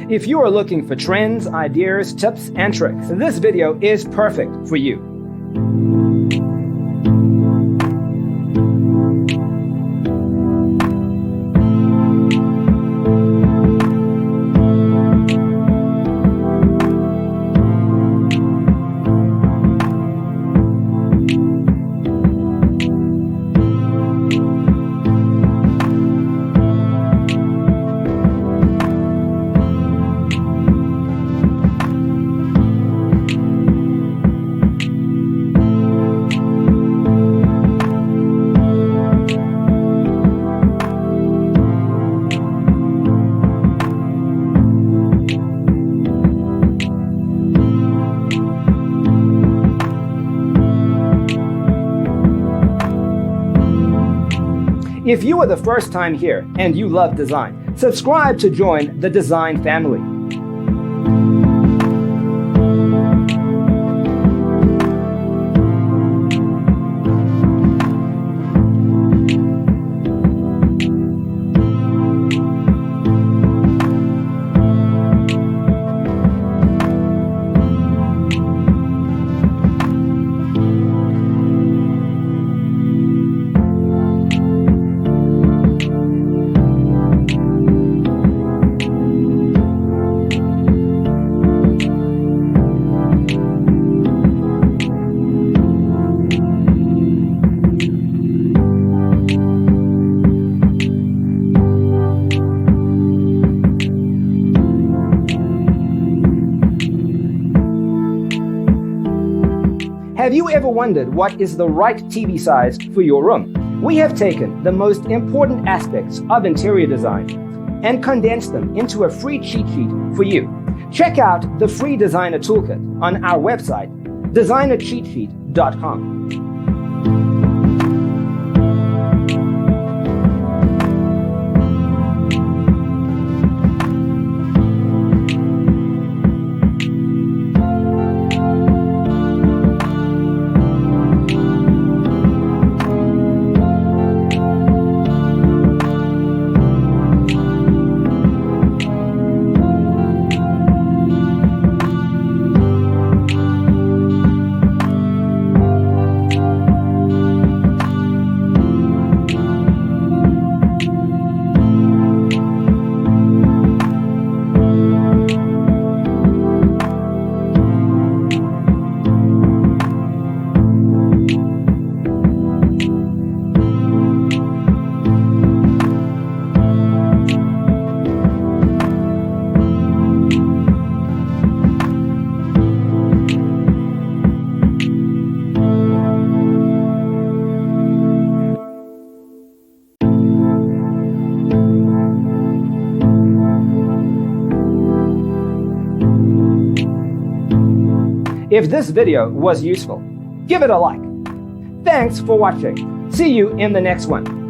If you are looking for trends, ideas, tips, and tricks, this video is perfect for you. If you are the first time here and you love design, subscribe to join the design family. Have you ever wondered what is the right TV size for your room? We have taken the most important aspects of interior design and condensed them into a free cheat sheet for you. Check out the free designer toolkit on our website, designercheatsheet.com. If this video was useful, give it a like. Thanks for watching. See you in the next one.